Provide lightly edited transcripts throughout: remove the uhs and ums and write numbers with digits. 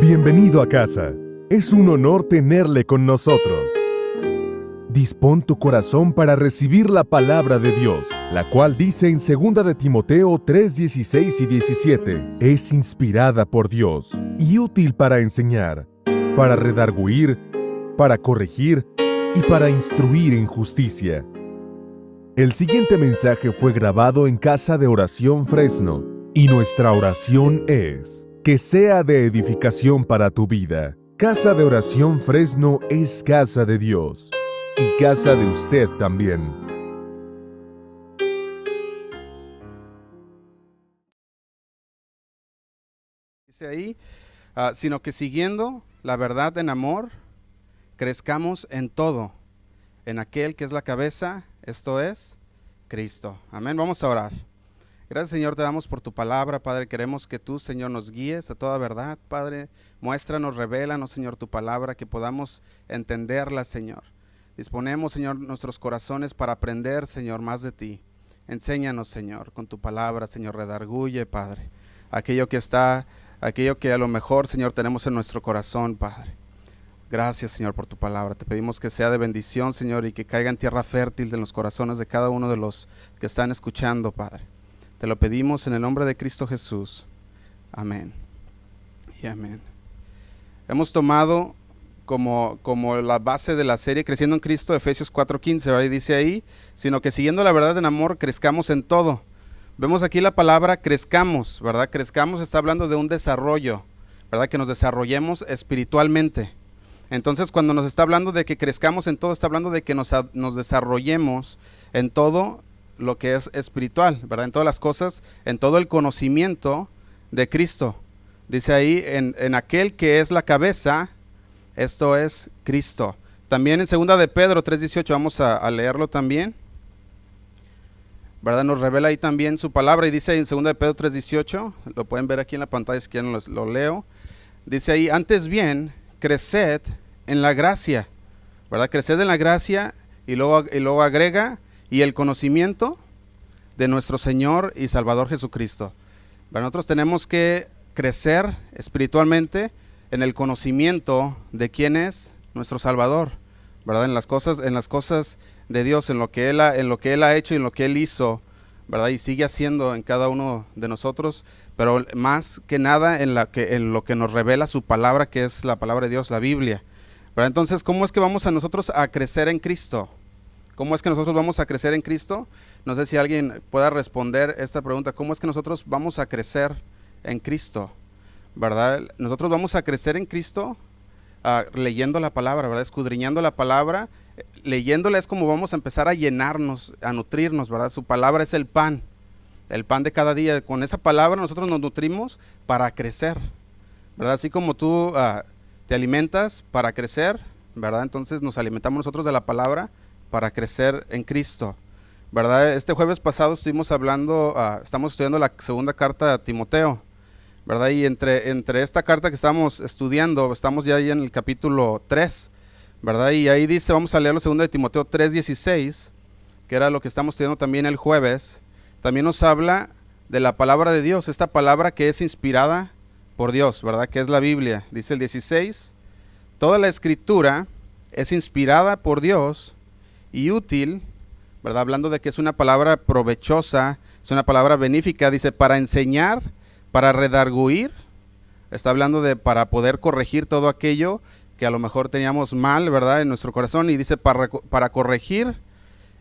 Bienvenido a casa. Es un honor tenerle con nosotros. Dispón tu corazón para recibir la palabra de Dios, la cual dice en 2 de Timoteo 3:16 y 17, es inspirada por Dios y útil para enseñar, para redarguir, para corregir y para instruir en justicia. El siguiente mensaje fue grabado en Casa de Oración Fresno, y nuestra oración es que sea de edificación para tu vida. Casa de Oración Fresno es casa de Dios y casa de usted también. Dice ahí, sino que siguiendo la verdad en amor, crezcamos en todo, en aquel que es la cabeza, esto es Cristo. Amén. Vamos a orar. Gracias, Señor, te damos por tu palabra, Padre. Queremos que tú, Señor, nos guíes a toda verdad, Padre. Muéstranos, revélanos, Señor, tu palabra, que podamos entenderla, Señor. Disponemos, Señor, nuestros corazones para aprender, Señor, más de ti. Enséñanos, Señor, con tu palabra, Señor, redarguye, Padre, aquello que a lo mejor, Señor, tenemos en nuestro corazón, Padre. Gracias, Señor, por tu palabra. Te pedimos que sea de bendición, Señor, y que caiga en tierra fértil en los corazones de cada uno de los que están escuchando, Padre. Te lo pedimos en el nombre de Cristo Jesús. Amén y amén. Hemos tomado como la base de la serie Creciendo en Cristo, Efesios 4:15, ¿verdad? Y dice ahí, sino que siguiendo la verdad en amor, crezcamos en todo. Vemos aquí la palabra crezcamos, ¿verdad? Crezcamos está hablando de un desarrollo, ¿verdad? Que nos desarrollemos espiritualmente. Entonces, cuando nos está hablando de que crezcamos en todo, está hablando de que nos desarrollemos en todo lo que es espiritual, ¿verdad? En todas las cosas, en todo el conocimiento de Cristo. Dice ahí, en aquel que es la cabeza, esto es Cristo. También en 2 de Pedro 3:18, vamos a leerlo también, ¿verdad? Nos revela ahí también su palabra y dice en 2 de Pedro 3:18, lo pueden ver aquí en la pantalla si quieren, lo leo. Dice ahí, antes bien, creced en la gracia, ¿verdad? Creced en la gracia y luego agrega, y el conocimiento de nuestro Señor y Salvador Jesucristo. Pero nosotros tenemos que crecer espiritualmente en el conocimiento de quién es nuestro Salvador, ¿verdad? En las cosas de Dios, en lo que Él ha hecho y en lo que Él hizo, ¿verdad? Y sigue haciendo en cada uno de nosotros, pero más que nada en lo que nos revela su palabra, que es la palabra de Dios, la Biblia, ¿verdad? Entonces, ¿cómo es que vamos a nosotros a crecer en Cristo? ¿Cómo es que nosotros vamos a crecer en Cristo? No sé si alguien pueda responder esta pregunta. ¿Cómo es que nosotros vamos a crecer en Cristo? ¿Verdad? Nosotros vamos a crecer en Cristo leyendo la palabra, ¿verdad? Escudriñando la palabra. Leyéndola es como vamos a empezar a llenarnos, a nutrirnos, ¿verdad? Su palabra es el pan de cada día. Con esa palabra nosotros nos nutrimos para crecer, ¿verdad? Así como tú te alimentas para crecer, ¿verdad? Entonces nos alimentamos nosotros de la palabra para crecer en Cristo, ¿verdad? Este jueves pasado estamos estudiando la segunda carta a Timoteo, ¿verdad? Y entre esta carta que estamos estudiando, estamos ya ahí en el capítulo 3, ¿verdad? Y ahí dice, vamos a leerlo, 2 de Timoteo 3:16, que era lo que estamos estudiando también el jueves. También nos habla de la palabra de Dios, esta palabra que es inspirada por Dios, ¿verdad? Que es la Biblia. Dice el 16, toda la escritura es inspirada por Dios y útil, ¿verdad? Hablando de que es una palabra provechosa, es una palabra benéfica, dice, para enseñar, para redarguir, está hablando de para poder corregir todo aquello que a lo mejor teníamos mal, ¿verdad? En nuestro corazón, y dice para corregir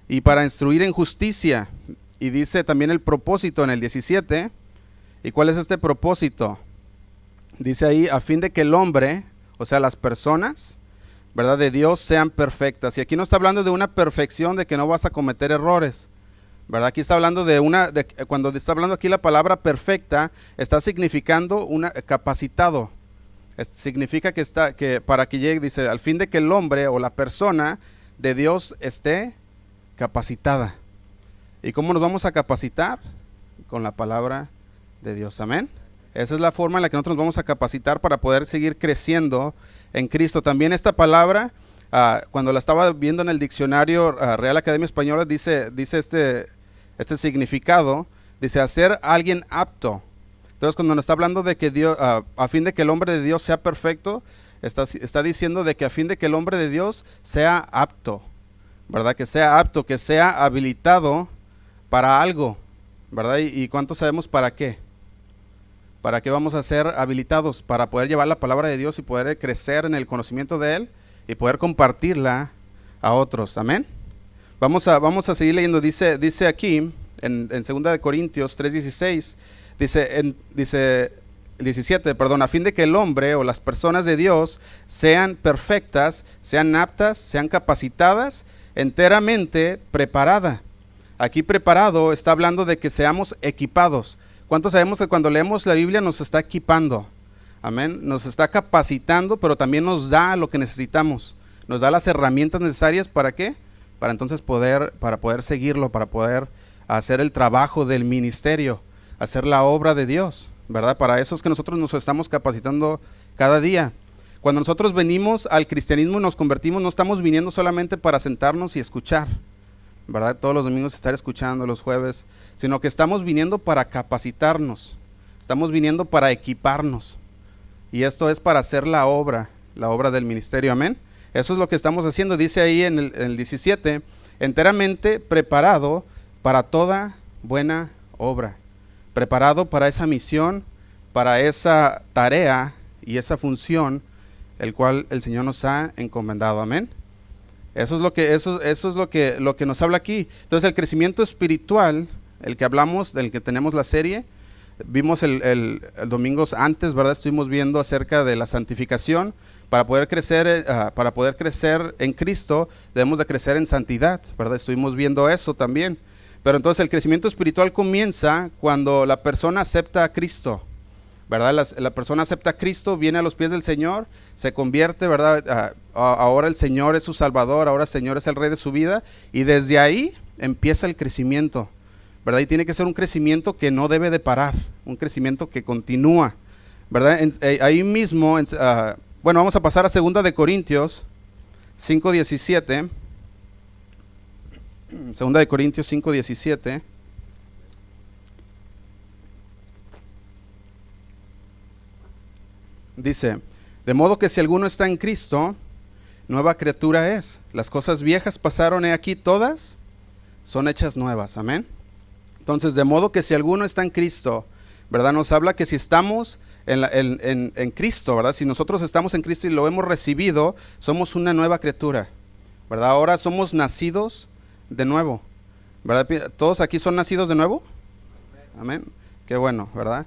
y para instruir en justicia, y dice también el propósito en el 17, ¿y cuál es este propósito? Dice ahí, a fin de que el hombre, o sea, las personas, ¿verdad? De Dios sean perfectas. Y aquí no está hablando de una perfección de que no vas a cometer errores, ¿verdad? Aquí está hablando cuando está hablando aquí la palabra perfecta, está significando capacitado. Significa que para que llegue, dice, al fin de que el hombre o la persona de Dios esté capacitada. ¿Y cómo nos vamos a capacitar? Con la palabra de Dios. Amén. Esa es la forma en la que nosotros nos vamos a capacitar para poder seguir creciendo en Cristo. También esta palabra, cuando la estaba viendo en el diccionario Real Academia Española, dice este significado, dice hacer a alguien apto. Entonces, cuando nos está hablando de que Dios, a fin de que el hombre de Dios sea perfecto, está diciendo de que a fin de que el hombre de Dios sea apto, ¿verdad? Que sea apto, que sea habilitado para algo, ¿verdad? ¿Y cuánto sabemos para qué? ¿Para qué vamos a ser habilitados? Para poder llevar la palabra de Dios y poder crecer en el conocimiento de Él y poder compartirla a otros. Amén. Vamos a seguir leyendo. Dice aquí, en 2 de Corintios 3:16, dice 17, perdón, a fin de que el hombre o las personas de Dios sean perfectas, sean aptas, sean capacitadas, enteramente preparada. Aquí preparado está hablando de que seamos equipados. ¿Cuántos sabemos que cuando leemos la Biblia nos está equipando? Amén. Nos está capacitando, pero también nos da lo que necesitamos. Nos da las herramientas necesarias ¿para qué? Para entonces para poder seguirlo, para poder hacer el trabajo del ministerio, hacer la obra de Dios, ¿verdad? Para eso es que nosotros nos estamos capacitando cada día. Cuando nosotros venimos al cristianismo y nos convertimos, no estamos viniendo solamente para sentarnos y escuchar, ¿verdad? Todos los domingos estar escuchando, los jueves, sino que estamos viniendo para capacitarnos, estamos viniendo para equiparnos. Y esto es para hacer la obra del ministerio, amén. Eso es lo que estamos haciendo. Dice ahí en el 17, enteramente preparado para toda buena obra. Preparado para esa misión, para esa tarea y esa función, el cual el Señor nos ha encomendado, amén. Eso es lo que nos habla aquí. Entonces el crecimiento espiritual, el que hablamos, del que tenemos la serie, vimos el domingos antes, ¿verdad? Estuvimos viendo acerca de la santificación. Para poder crecer en Cristo, debemos de crecer en santidad, ¿verdad? Estuvimos viendo eso también. Pero entonces el crecimiento espiritual comienza cuando la persona acepta a Cristo, ¿verdad? La persona acepta a Cristo, viene a los pies del Señor, se convierte, ¿verdad? Ahora el Señor es su Salvador, ahora el Señor es el Rey de su vida, y desde ahí empieza el crecimiento, ¿verdad? Y tiene que ser un crecimiento que no debe de parar, un crecimiento que continúa, ¿verdad? Ahí mismo, bueno, vamos a pasar a 2 de Corintios 5:17. 2 de Corintios 5:17. Dice, de modo que si alguno está en Cristo, nueva criatura es. Las cosas viejas pasaron, he aquí todas son hechas nuevas. Amén. Entonces, de modo que si alguno está en Cristo, ¿verdad? Nos habla que si estamos en Cristo, ¿verdad? Si nosotros estamos en Cristo y lo hemos recibido, somos una nueva criatura, ¿verdad? Ahora somos nacidos de nuevo, ¿verdad? ¿Todos aquí son nacidos de nuevo? Amén. Qué bueno, ¿verdad?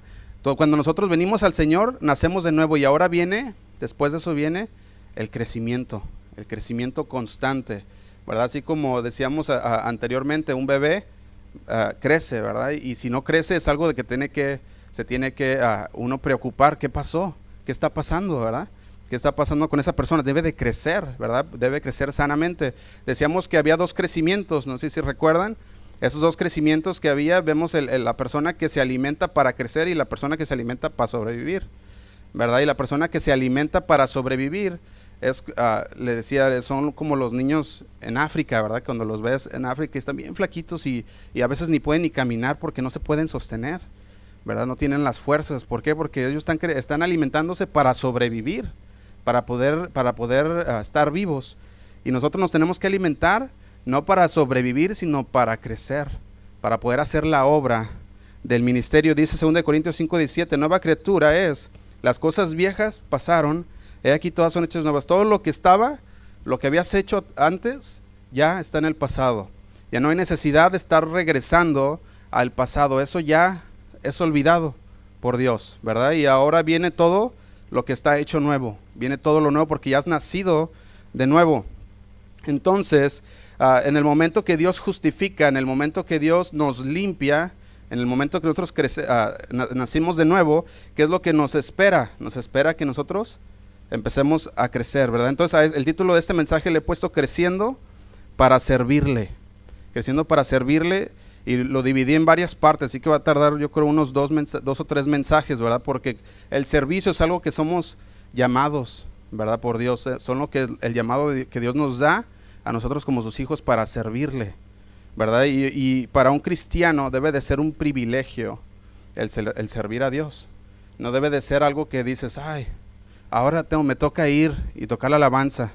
Cuando nosotros venimos al Señor, nacemos de nuevo y ahora después de eso viene el crecimiento constante, ¿verdad? Así como decíamos anteriormente, un bebé crece, ¿verdad? Y si no crece es algo de que se tiene que uno preocupar. ¿Qué pasó? ¿Qué está pasando, verdad? ¿Qué está pasando con esa persona? Debe de crecer, ¿verdad? Debe crecer sanamente. Decíamos que había 2 crecimientos, no sé si recuerdan. Esos 2 crecimientos que había, vemos la persona que se alimenta para crecer y la persona que se alimenta para sobrevivir, ¿verdad? Y la persona que se alimenta para sobrevivir le decía, son como los niños en África, ¿verdad? Cuando los ves en África están bien flaquitos y a veces ni pueden ni caminar porque no se pueden sostener, ¿verdad? No tienen las fuerzas. ¿Por qué? Porque ellos están alimentándose para sobrevivir, para poder estar vivos. Y nosotros nos tenemos que alimentar no para sobrevivir, sino para crecer, para poder hacer la obra del ministerio. Dice 2 Corintios 5:17, nueva criatura es, las cosas viejas pasaron, he aquí todas son hechas nuevas. Todo lo que habías hecho antes, ya está en el pasado. Ya no hay necesidad de estar regresando al pasado, eso ya es olvidado por Dios, ¿verdad? Y ahora viene todo lo que está hecho nuevo, viene todo lo nuevo porque ya has nacido de nuevo. Entonces, en el momento que Dios justifica, en el momento que Dios nos limpia, en el momento que nosotros nacimos de nuevo, ¿qué es lo que nos espera? Nos espera que nosotros empecemos a crecer, ¿verdad? Entonces, el título de este mensaje le he puesto Creciendo para servirle. Creciendo para servirle, y lo dividí en varias partes, así que va a tardar yo creo unos 2 o 3 mensajes, ¿verdad? Porque el servicio es algo que somos llamados, ¿verdad? Por Dios, son lo que el llamado que Dios nos da a nosotros como sus hijos para servirle, ¿verdad? Y para un cristiano debe de ser un privilegio el servir a Dios. No debe de ser algo que dices, ay, ahora me toca ir y tocar la alabanza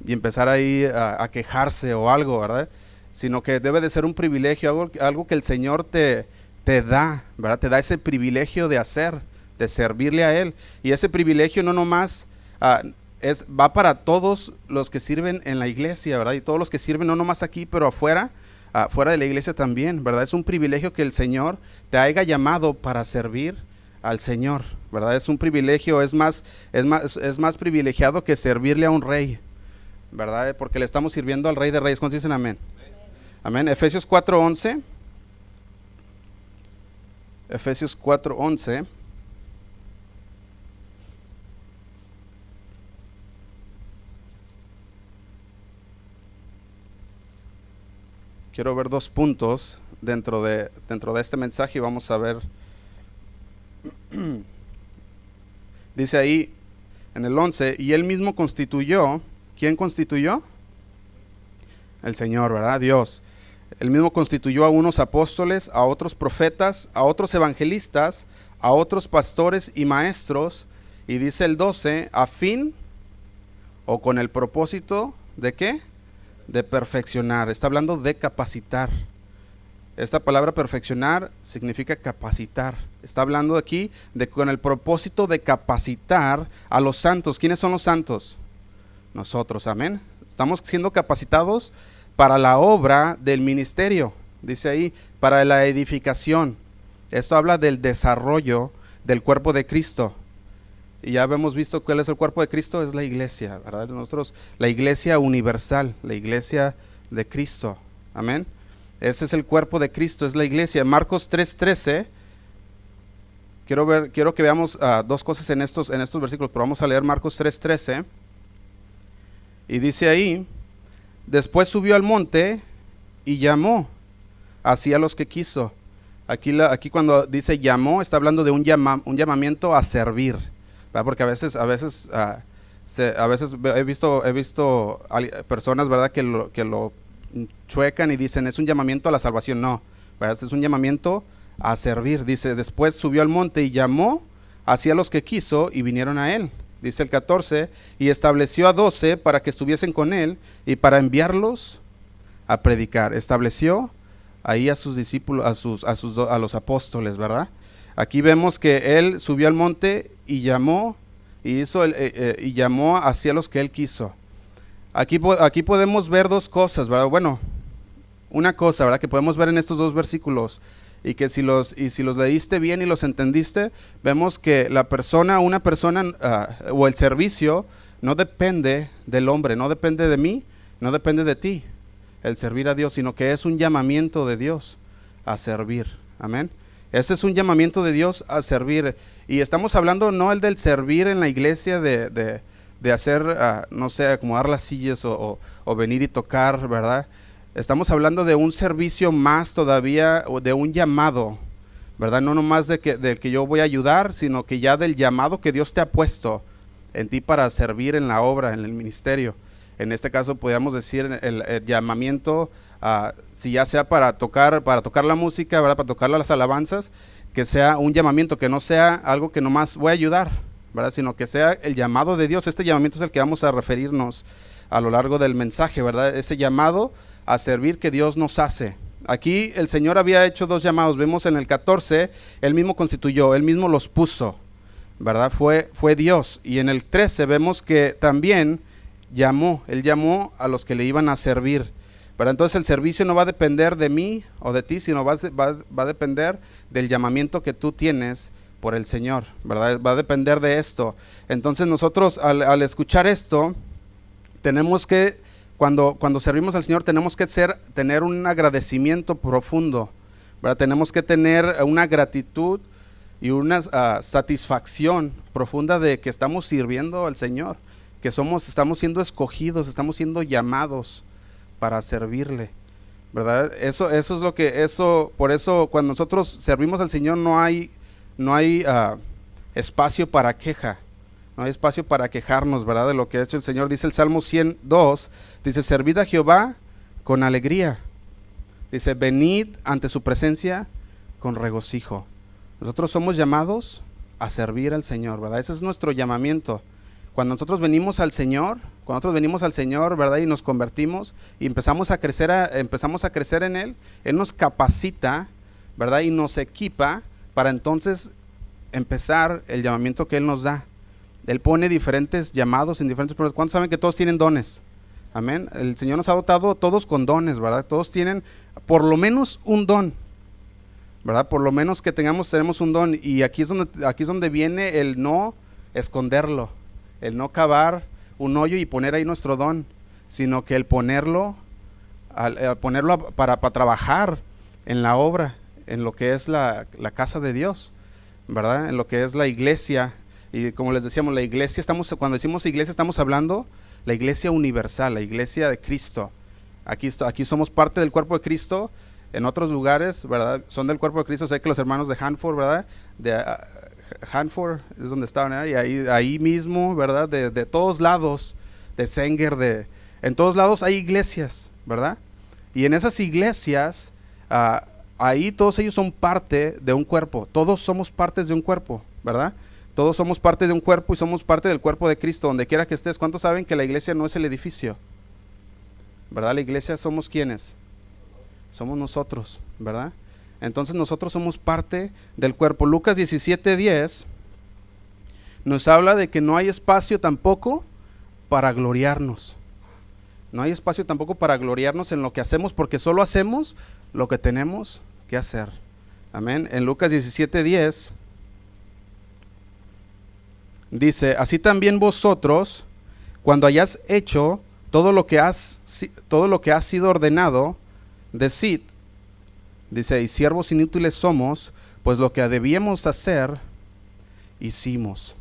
y empezar ahí a quejarse o algo, ¿verdad? Sino que debe de ser un privilegio, algo que el Señor te da, ¿verdad? Te da ese privilegio de hacer, de servirle a Él. Y ese privilegio no nomás va para todos los que sirven en la iglesia, ¿verdad? Y todos los que sirven no nomás aquí, pero afuera de la iglesia también, ¿verdad? Es un privilegio que el Señor te haya llamado para servir al Señor, ¿verdad? Es un privilegio, es más privilegiado que servirle a un rey, ¿verdad? Porque le estamos sirviendo al Rey de Reyes. ¿Cuántos dicen amén? Amén. Efesios 4:11. Efesios 4:11. Quiero ver dos puntos dentro de este mensaje y vamos a ver. Dice ahí en el 11, y Él mismo constituyó. ¿Quién constituyó? El Señor, ¿verdad? Dios. Él mismo constituyó a unos apóstoles, a otros profetas, a otros evangelistas, a otros pastores y maestros. Y dice el 12, a fin o con el propósito ¿de qué? De perfeccionar. Está hablando de capacitar. Esta palabra perfeccionar significa capacitar. Está hablando aquí con el propósito de capacitar a los santos. ¿Quiénes son los santos? Nosotros, amén. Estamos siendo capacitados para la obra del ministerio. Dice ahí, para la edificación. Esto habla del desarrollo del cuerpo de Cristo. Y ya hemos visto cuál es el cuerpo de Cristo, es la iglesia, ¿verdad? Nosotros, la iglesia universal, la iglesia de Cristo. Amén. Ese es el cuerpo de Cristo, es la iglesia. Marcos 3:13. Quiero que veamos dos cosas en estos versículos, pero vamos a leer Marcos 3:13. Y dice ahí, después subió al monte y llamó así a los que quiso. Aquí cuando dice llamó, está hablando de un llamamiento a servir, ¿verdad? Porque a veces he visto personas, ¿verdad? que lo chuecan y dicen es un llamamiento a la salvación. No, ¿verdad? Es un llamamiento a servir. Dice, después subió al monte y llamó así a los que quiso y vinieron a él. Dice el 14, y estableció a 12 para que estuviesen con él y para enviarlos a predicar. Estableció ahí a sus discípulos, a los apóstoles, ¿verdad? Aquí vemos que él subió al monte y llamó y llamó hacia los que él quiso. Aquí podemos ver dos cosas, ¿verdad? Bueno, una cosa, ¿verdad? Que podemos ver en estos dos versículos y que si los leíste bien y los entendiste, vemos que una persona o el servicio no depende del hombre, no depende de mí, no depende de ti, el servir a Dios, sino que es un llamamiento de Dios a servir. Amén. Ese es un llamamiento de Dios a servir. Y estamos hablando no el del servir en la iglesia de hacer, no sé, acomodar las sillas o venir y tocar, ¿verdad? Estamos hablando de un servicio más todavía, o de un llamado, ¿verdad? No nomás de que yo voy a ayudar, sino que ya del llamado que Dios te ha puesto en ti para servir en la obra, en el ministerio. En este caso podríamos decir el llamamiento, si ya sea para tocar la música, ¿verdad? Para tocar las alabanzas, que sea un llamamiento, que no sea algo que nomás voy a ayudar, ¿verdad? Sino que sea el llamado de Dios. Este llamamiento es el que vamos a referirnos a lo largo del mensaje, ¿verdad? Ese llamado a servir que Dios nos hace. Aquí el Señor había hecho dos llamados. Vemos en el 14, Él mismo constituyó, Él mismo los puso, ¿verdad? Fue Dios. Y en el 13 vemos que también Él llamó a los que le iban a servir, ¿verdad? Entonces el servicio no va a depender de mí o de ti, sino va a depender del llamamiento que tú tienes por el Señor, ¿verdad? Va a depender de esto. Entonces nosotros al escuchar esto, tenemos que, cuando servimos al Señor, tenemos que tener un agradecimiento profundo, ¿verdad? Tenemos que tener una gratitud y una satisfacción profunda de que estamos sirviendo al Señor, que estamos siendo escogidos, estamos siendo llamados para servirle, ¿verdad? Eso es por eso cuando nosotros servimos al Señor no hay espacio para queja. No hay espacio para quejarnos, ¿verdad? De lo que ha hecho el Señor. Dice el Salmo 102, dice, servid a Jehová con alegría. Dice, venid ante su presencia con regocijo. Nosotros somos llamados a servir al Señor, ¿verdad? Ese es nuestro llamamiento. Cuando nosotros venimos al Señor, ¿verdad? Y nos convertimos y empezamos a crecer en Él, Él nos capacita, ¿verdad? Y nos equipa para entonces empezar el llamamiento que Él nos da. Él pone diferentes llamados en diferentes personas. ¿Cuántos saben que todos tienen dones? Amén. El Señor nos ha dotado todos con dones, ¿verdad? Todos tienen por lo menos un don, ¿verdad? Por lo menos que tenemos un don. Y aquí es donde viene el no esconderlo, el no cavar un hoyo y poner ahí nuestro don, sino que el ponerlo para trabajar en la obra, en lo que es la casa de Dios, ¿verdad? En lo que es la iglesia. Y como les decíamos, la iglesia, cuando decimos iglesia estamos hablando la iglesia universal, la iglesia de Cristo. Aquí somos parte del cuerpo de Cristo. En otros lugares, ¿verdad? Son del cuerpo de Cristo. Sé que los hermanos de Hanford, ¿verdad? De Hanford es donde estaban, ¿verdad? Y ahí mismo, ¿verdad? De todos lados, de Sanger, en todos lados hay iglesias, ¿verdad? Y en esas iglesias, ahí todos ellos son parte de un cuerpo. Todos somos partes de un cuerpo, ¿verdad? Todos somos parte de un cuerpo y somos parte del cuerpo de Cristo, donde quiera que estés. ¿Cuántos saben que la iglesia no es el edificio? ¿Verdad? La iglesia somos ¿quiénes? Somos nosotros, ¿verdad? Entonces nosotros somos parte del cuerpo. Lucas 17:10 nos habla de que no hay espacio tampoco para gloriarnos. No hay espacio tampoco para gloriarnos en lo que hacemos, porque solo hacemos lo que tenemos que hacer. Amén. En Lucas 17:10 dice: así también vosotros, cuando hayáis hecho todo lo que ha sido ordenado, decid, dice, y siervos inútiles somos, pues lo que debíamos hacer, hicimos.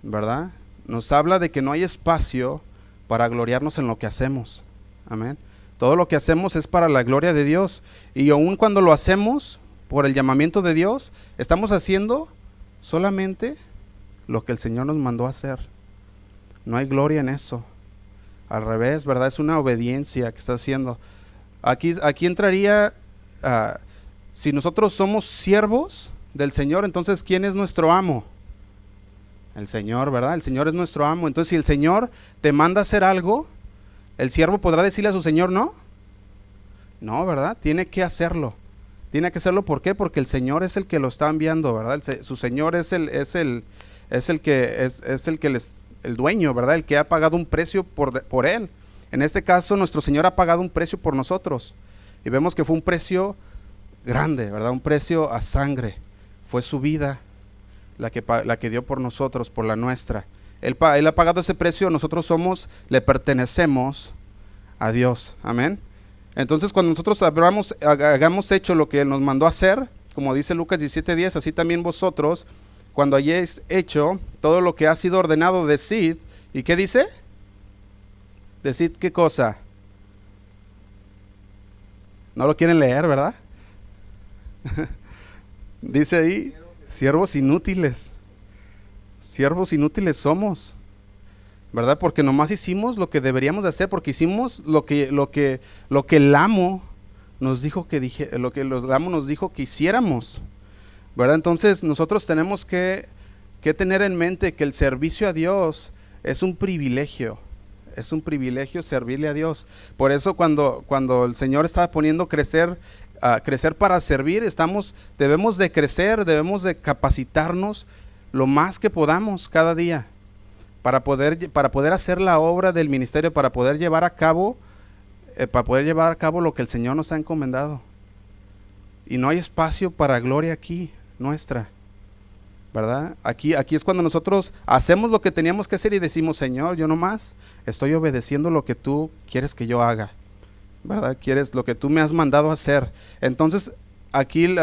¿Verdad? Nos habla de que no hay espacio para gloriarnos en lo que hacemos. Amén. Todo lo que hacemos es para la gloria de Dios. Y aun cuando lo hacemos por el llamamiento de Dios, estamos haciendo solamente lo que el Señor nos mandó a hacer. No hay gloria en eso. Al revés, ¿verdad? Es una obediencia que está haciendo. Aquí entraría, si nosotros somos siervos del Señor, entonces ¿quién es nuestro amo? El Señor, ¿verdad? El Señor es nuestro amo. Entonces si el Señor te manda a hacer algo, ¿el siervo podrá decirle a su Señor no? No, ¿verdad? Tiene que hacerlo. Tiene que hacerlo, ¿por qué? Porque el Señor es el que lo está enviando, ¿verdad? Su Señor es el dueño, ¿verdad? El que ha pagado un precio por él. En este caso, nuestro Señor ha pagado un precio por nosotros. Y vemos que fue un precio grande, ¿verdad? Un precio a sangre. Fue su vida la que dio por nosotros, por la nuestra. Él ha pagado ese precio, nosotros le pertenecemos a Dios. Amén. Entonces, cuando nosotros hagamos hecho lo que Él nos mandó a hacer, como dice Lucas 17:10, así también vosotros, cuando hayáis hecho todo lo que ha sido ordenado, decid. ¿Y qué dice? Decid qué cosa. No lo quieren leer, ¿verdad? Dice ahí, siervos inútiles. Siervos inútiles somos, ¿verdad? Porque nomás hicimos lo que deberíamos de hacer, porque hicimos lo que el amo nos dijo lo que el amo nos dijo que hiciéramos, ¿verdad? Entonces nosotros tenemos que tener en mente que el servicio a Dios es un privilegio servirle a Dios. Por eso cuando el Señor está poniendo crecer para servir, debemos de crecer, debemos de capacitarnos lo más que podamos cada día para poder hacer la obra del ministerio, para poder llevar a cabo lo que el Señor nos ha encomendado. Y no hay espacio para gloria aquí nuestra, ¿verdad? Aquí es cuando nosotros hacemos lo que teníamos que hacer y decimos: Señor, yo nomás estoy obedeciendo lo que tú quieres que yo haga, ¿verdad? Quieres lo que tú me has mandado a hacer. Entonces aquí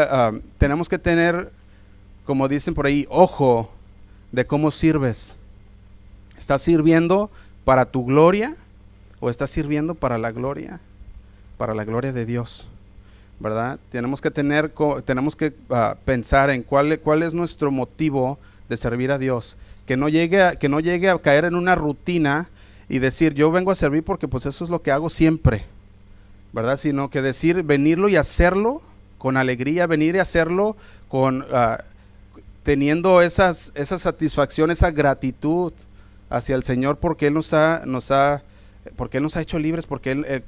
tenemos que tener, como dicen por ahí, ojo de cómo sirves. ¿Estás sirviendo para tu gloria o estás sirviendo para la gloria de Dios? ¿Verdad? Tenemos que pensar en cuál es nuestro motivo de servir a Dios. Que no llegue a caer en una rutina y decir: yo vengo a servir porque pues eso es lo que hago siempre, ¿verdad? Sino que venirlo y hacerlo con alegría, venir y hacerlo con teniendo esa satisfacción, esa gratitud hacia el Señor, porque Él nos ha hecho libres, porque Él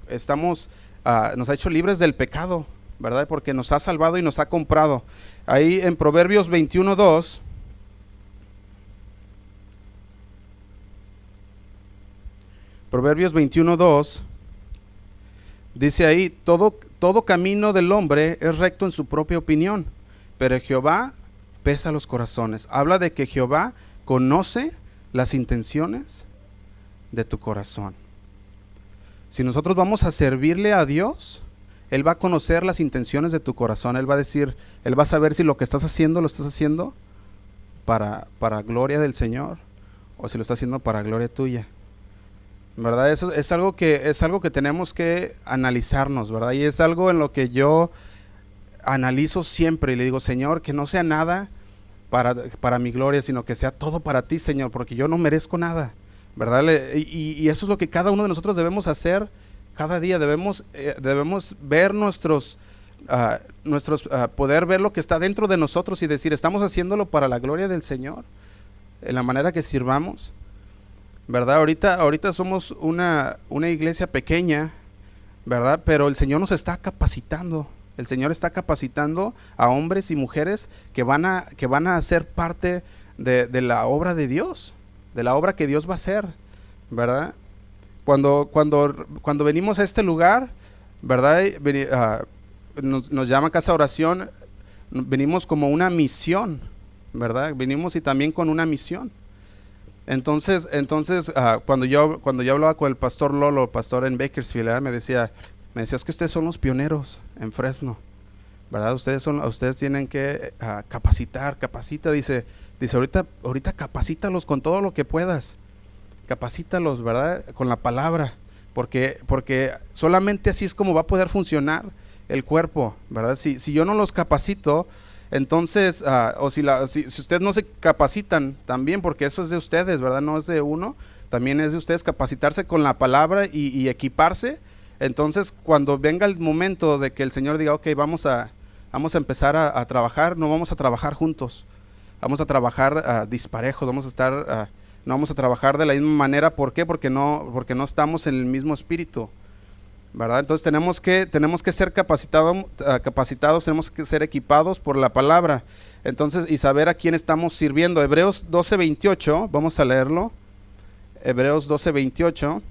nos ha hecho libres del pecado, ¿verdad? Porque nos ha salvado y nos ha comprado. Ahí en Proverbios 21:2, Proverbios 21:2 dice ahí: todo camino del hombre es recto en su propia opinión, pero Jehová pesa los corazones. Habla de que Jehová conoce las intenciones de tu corazón. Si nosotros vamos a servirle a Dios, Él va a conocer las intenciones de tu corazón. Él va a saber si lo que estás haciendo, lo estás haciendo para gloria del Señor, o si lo estás haciendo para gloria tuya, ¿verdad? Eso es algo que tenemos que analizarnos, ¿verdad? Y es algo en lo que yo analizo siempre y le digo: Señor, que no sea nada para mi gloria, sino que sea todo para ti, Señor, porque yo no merezco nada, ¿verdad? Y eso es lo que cada uno de nosotros debemos hacer cada día. Debemos ver poder ver lo que está dentro de nosotros y decir: estamos haciéndolo para la gloria del Señor, en la manera que sirvamos, ¿verdad? Ahorita somos una iglesia pequeña, ¿verdad? Pero el Señor nos está capacitando. El Señor está capacitando a hombres y mujeres que van a ser parte de la obra de Dios, de la obra que Dios va a hacer, ¿verdad? Cuando venimos a este lugar, ¿verdad? Nos llama Casa Oración, venimos como una misión, ¿verdad? Venimos y también con una misión. Entonces cuando yo hablaba con el pastor Lolo, pastor en Bakersfield, ¿verdad? Me decía: es que ustedes son los pioneros en Fresno, ¿verdad? Ustedes tienen que capacita, dice ahorita capacítalos con todo lo que puedas, capacítalos, ¿verdad? Con la palabra, porque solamente así es como va a poder funcionar el cuerpo, ¿verdad? Si yo no los capacito, entonces, si ustedes no se capacitan también, porque eso es de ustedes, ¿verdad? No es de uno, también es de ustedes capacitarse con la palabra y equiparse. Entonces, cuando venga el momento de que el Señor diga: ok, vamos a empezar a trabajar, no vamos a trabajar juntos, vamos a trabajar disparejos, no vamos a trabajar de la misma manera. ¿Por qué? Porque no estamos en el mismo espíritu, ¿verdad? Entonces tenemos que ser capacitados, tenemos que ser equipados por la palabra, entonces, y saber a quién estamos sirviendo. Hebreos 12:28, vamos a leerlo. Hebreos 12:28.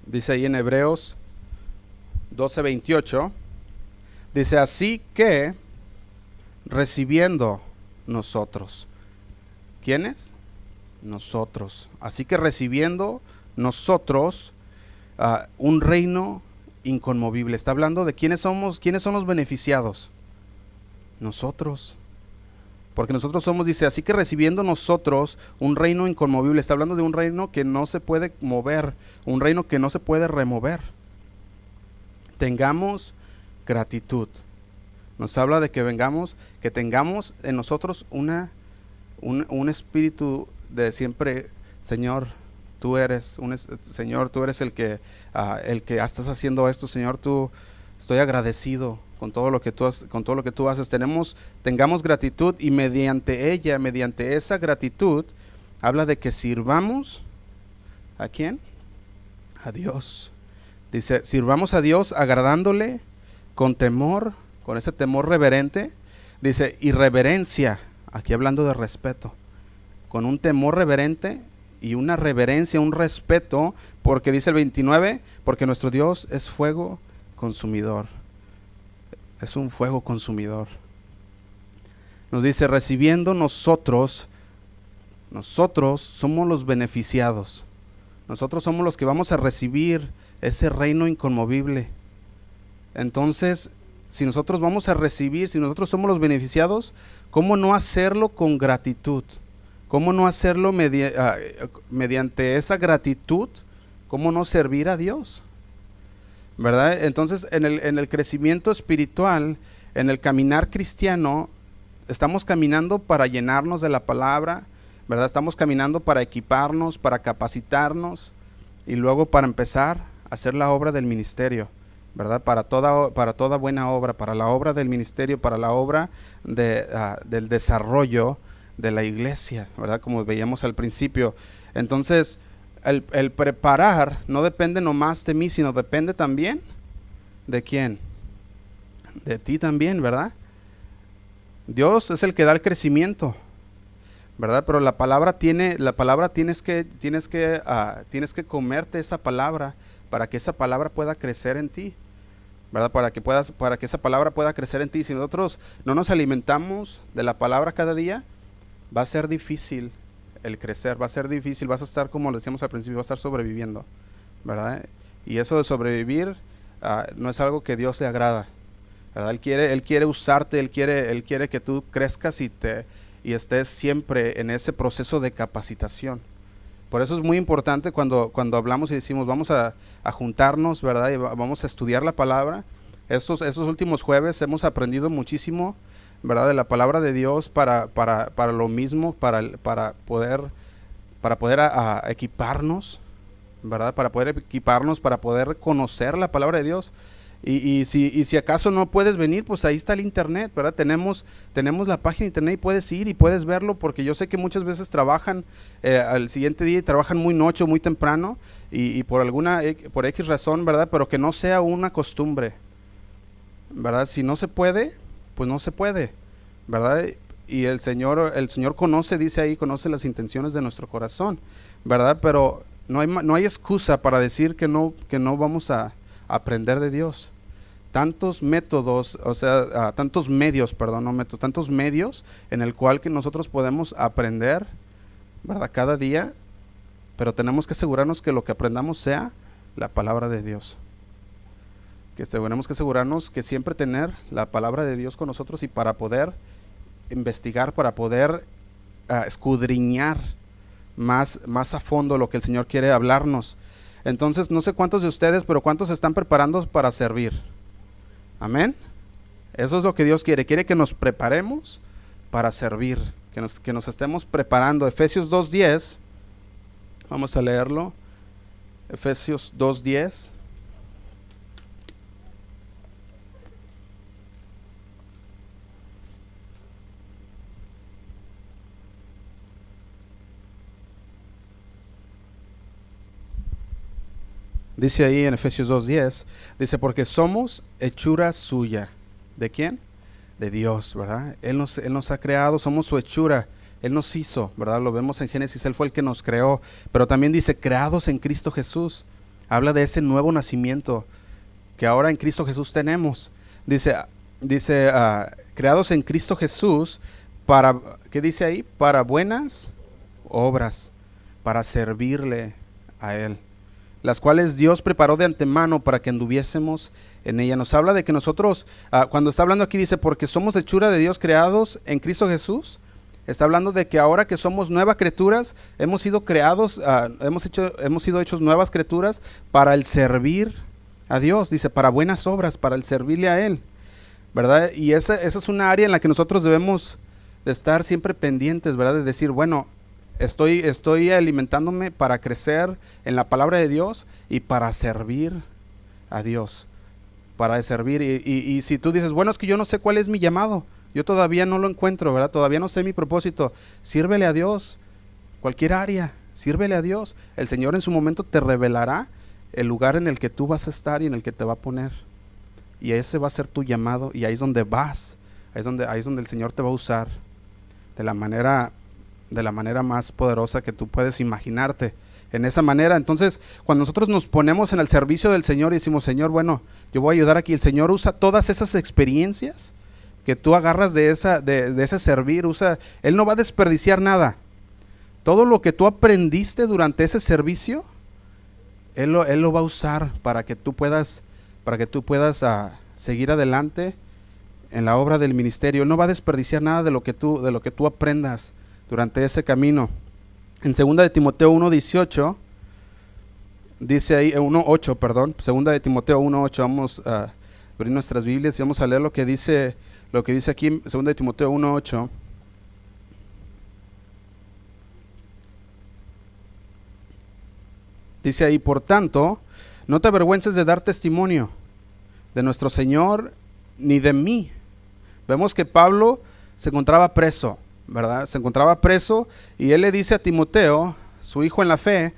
Dice ahí en Hebreos 12:28, dice: así que recibiendo nosotros, ¿quiénes? Nosotros. Así que recibiendo nosotros un reino inconmovible. Está hablando de quiénes son los beneficiados. Nosotros. Porque nosotros somos, dice: así que recibiendo nosotros un reino inconmovible. Está hablando de un reino que no se puede mover, un reino que no se puede remover. Tengamos gratitud. Nos habla de que tengamos en nosotros un espíritu de siempre: Señor, tú eres el que estás haciendo esto, Señor, estoy agradecido con todo lo que tú haces. Tengamos gratitud, y mediante esa gratitud, habla de que sirvamos ¿a quién? A Dios. Dice: sirvamos a Dios agradándole con temor, con ese temor reverente. Dice: y reverencia, aquí hablando de respeto, con un temor reverente y una reverencia, un respeto, porque dice el 29, porque nuestro Dios es fuego consumidor. Es un fuego consumidor. Nos dice: recibiendo nosotros somos los beneficiados. Nosotros somos los que vamos a recibir ese reino inconmovible. Entonces, si nosotros vamos a recibir, si nosotros somos los beneficiados, ¿cómo no hacerlo con gratitud? ¿Cómo no hacerlo mediante esa gratitud? ¿Cómo no servir a Dios? ¿Verdad? Entonces, en el crecimiento espiritual, en el caminar cristiano, estamos caminando para llenarnos de la palabra, ¿verdad? Estamos caminando para equiparnos, para capacitarnos y luego para empezar a hacer la obra del ministerio, ¿verdad? Para toda buena obra, para la obra del ministerio, para la obra del desarrollo de la iglesia, ¿verdad? Como veíamos al principio. Entonces, el preparar no depende nomás de mí, sino depende también ¿de quién? De ti también, ¿verdad? Dios es el que da el crecimiento, ¿verdad? Pero la palabra tienes que comerte esa palabra para que esa palabra pueda crecer en ti, ¿verdad? Para que esa palabra pueda crecer en ti. Si nosotros no nos alimentamos de la palabra cada día, va a ser difícil el crecer, va a ser difícil, vas a estar, como le decíamos al principio, vas a estar sobreviviendo, ¿verdad? Y eso de sobrevivir no es algo que Dios le agrada, ¿verdad? Él quiere usarte, Él quiere que tú crezcas y estés siempre en ese proceso de capacitación. Por eso es muy importante cuando hablamos y decimos vamos a juntarnos, ¿verdad? Y vamos a estudiar la palabra. Estos últimos jueves hemos aprendido muchísimo, ¿verdad? De la palabra de Dios para lo mismo, para poder equiparnos, ¿verdad? Para poder equiparnos, para poder conocer la palabra de Dios. Y si acaso no puedes venir, pues ahí está el internet, ¿verdad? Tenemos la página de internet y puedes ir y puedes verlo, porque yo sé que muchas veces trabajan al siguiente día y trabajan muy noche o muy temprano y por X razón, ¿verdad? Pero que no sea una costumbre, ¿verdad? Si no se puede, pues no se puede, ¿verdad? Y el Señor conoce, dice ahí, conoce las intenciones de nuestro corazón, ¿verdad? Pero no hay excusa para decir que no vamos a aprender de Dios. Tantos métodos, tantos medios en el cual que nosotros podemos aprender, ¿verdad? Cada día, pero tenemos que asegurarnos que lo que aprendamos sea la palabra de Dios. Tenemos que asegurarnos que siempre tener la palabra de Dios con nosotros y para poder investigar, para poder escudriñar más a fondo lo que el Señor quiere hablarnos. Entonces, no sé cuántos de ustedes, pero cuántos se están preparando para servir. Amén. Eso es lo que Dios quiere. Quiere que nos preparemos para servir, que nos estemos preparando. Efesios 2:10, vamos a leerlo. Efesios 2:10. Dice ahí en Efesios 2:10, dice, porque somos hechura suya. ¿De quién? De Dios, ¿verdad? Él nos ha creado, somos su hechura. Él nos hizo, ¿verdad? Lo vemos en Génesis, Él fue el que nos creó. Pero también dice, creados en Cristo Jesús. Habla de ese nuevo nacimiento que ahora en Cristo Jesús tenemos. Dice creados en Cristo Jesús para, ¿qué dice ahí? Para buenas obras, para servirle a Él, las cuales Dios preparó de antemano para que anduviésemos en ella. Nos habla de que nosotros, cuando está hablando aquí, dice, porque somos hechura de Dios creados en Cristo Jesús. Está hablando de que ahora que somos nuevas criaturas, hemos sido creados, hemos sido hechos nuevas criaturas para el servir a Dios. Dice, para buenas obras, para el servirle a Él, ¿verdad? Y esa es una área en la que nosotros debemos de estar siempre pendientes, ¿verdad? De decir, bueno, estoy alimentándome para crecer en la palabra de Dios y para servir a Dios, para servir. Y si tú dices, bueno, es que yo no sé cuál es mi llamado, yo todavía no lo encuentro, ¿verdad? Todavía no sé mi propósito. Sírvele a Dios, cualquier área, sírvele a Dios. El Señor en su momento te revelará el lugar en el que tú vas a estar y en el que te va a poner. Y ese va a ser tu llamado, y ahí es donde vas, ahí es donde el Señor te va a usar de la manera más poderosa que tú puedes imaginarte. En esa manera, entonces, cuando nosotros nos ponemos en el servicio del Señor y decimos, Señor, bueno, yo voy a ayudar aquí, el Señor usa todas esas experiencias que tú agarras de ese servir, Él no va a desperdiciar nada. Todo lo que tú aprendiste durante ese servicio, Él lo va a usar para que tú puedas seguir adelante en la obra del ministerio. Él no va a desperdiciar nada de lo que tú aprendas durante ese camino. En 2 de Timoteo 1:18 dice ahí, 1:8, perdón, 2 de Timoteo 1:8, vamos a abrir nuestras Biblias y vamos a leer lo que dice aquí en 2 de Timoteo 1:8. Dice ahí, por tanto, no te avergüences de dar testimonio de nuestro Señor ni de mí. Vemos que Pablo se encontraba preso, ¿verdad? Se encontraba preso y él le dice a Timoteo, su hijo en la fe,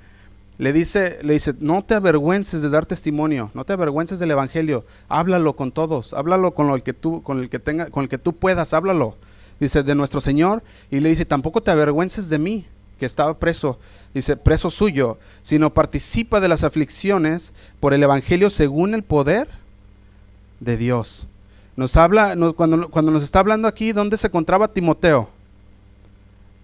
le dice, no te avergüences de dar testimonio, no te avergüences del evangelio, háblalo con todos, háblalo con el que tú puedas, háblalo. Dice, de nuestro Señor, y le dice, tampoco te avergüences de mí, que estaba preso, dice, preso suyo, sino participa de las aflicciones por el evangelio según el poder de Dios. Nos habla, cuando nos está hablando aquí, ¿dónde se encontraba Timoteo?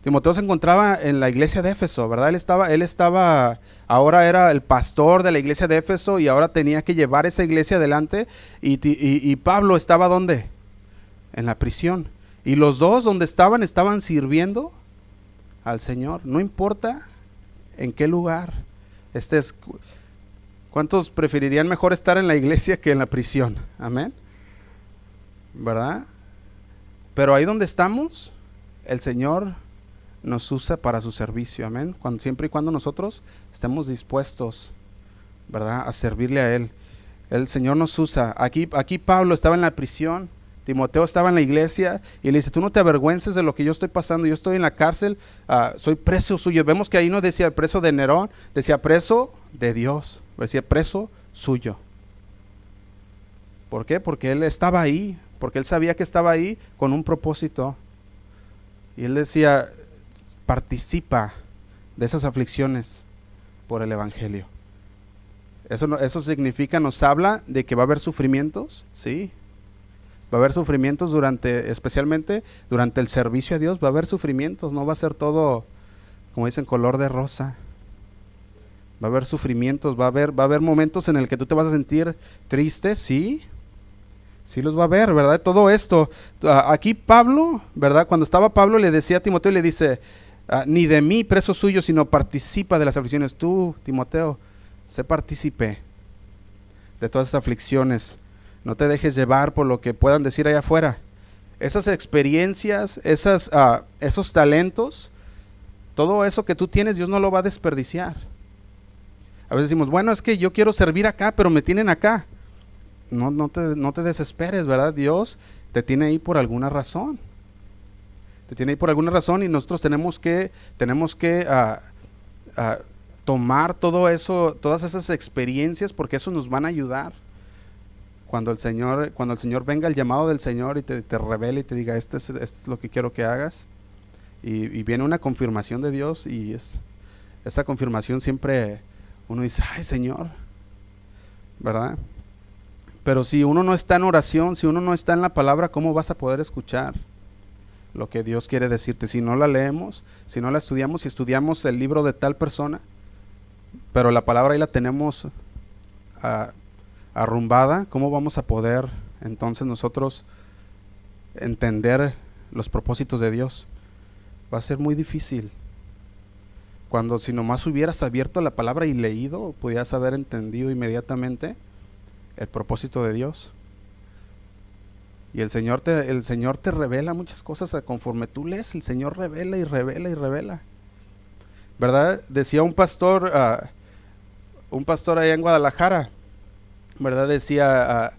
Timoteo se encontraba en la iglesia de Éfeso, ¿verdad? Él estaba, ahora era el pastor de la iglesia de Éfeso y ahora tenía que llevar esa iglesia adelante. Y Pablo estaba ¿dónde? En la prisión. Y los dos donde estaban sirviendo al Señor. No importa en qué lugar estés. ¿Cuántos preferirían mejor estar en la iglesia que en la prisión? Amén. ¿Verdad? Pero ahí donde estamos, el Señor nos usa para su servicio, amén. Siempre y cuando nosotros estemos dispuestos, ¿verdad?, a servirle a Él. El Señor nos usa. Aquí Pablo estaba en la prisión, Timoteo estaba en la iglesia y le dice, tú no te avergüences de lo que yo estoy pasando, yo estoy en la cárcel, soy preso suyo. Vemos que ahí no decía preso de Nerón, decía preso de Dios, decía preso suyo. ¿Por qué? Porque él estaba ahí, porque él sabía que estaba ahí con un propósito. Y él decía, participa de esas aflicciones por el evangelio. Eso significa, nos habla de que va a haber sufrimientos, sí. Va a haber sufrimientos especialmente durante el servicio a Dios, va a haber sufrimientos, no va a ser todo, como dicen, color de rosa. Va a haber sufrimientos, va a haber momentos en el que tú te vas a sentir triste, sí. Sí los va a haber, ¿verdad? Todo esto. Aquí Pablo, ¿verdad? Cuando estaba Pablo le decía a Timoteo y le dice, ni de mí preso suyo, sino participa de las aflicciones. Tú, Timoteo, sé partícipe de todas esas aflicciones. No te dejes llevar por lo que puedan decir allá afuera. Esas experiencias, esos talentos, todo eso que tú tienes, Dios no lo va a desperdiciar. A veces decimos, bueno, es que yo quiero servir acá, pero me tienen acá. No te desesperes, ¿verdad? Dios te tiene ahí por alguna razón. Te tiene ahí por alguna razón y nosotros tenemos que tomar todo eso, todas esas experiencias, porque eso nos van a ayudar. Cuando el Señor venga, el llamado del Señor y te revele y te diga, esto es lo que quiero que hagas. Y viene una confirmación de Dios y esa confirmación siempre uno dice, ay Señor, ¿verdad? Pero si uno no está en oración, si uno no está en la palabra, ¿cómo vas a poder escuchar lo que Dios quiere decirte? Si no la leemos, si no la estudiamos, si estudiamos el libro de tal persona, pero la palabra ahí la tenemos arrumbada, ¿cómo vamos a poder entonces nosotros entender los propósitos de Dios? Va a ser muy difícil. Si nomás hubieras abierto la palabra y leído, pudieras haber entendido inmediatamente el propósito de Dios. Y el Señor te revela muchas cosas conforme tú lees. El Señor revela y revela y revela, ¿verdad? Decía un pastor allá en Guadalajara, ¿verdad? Decía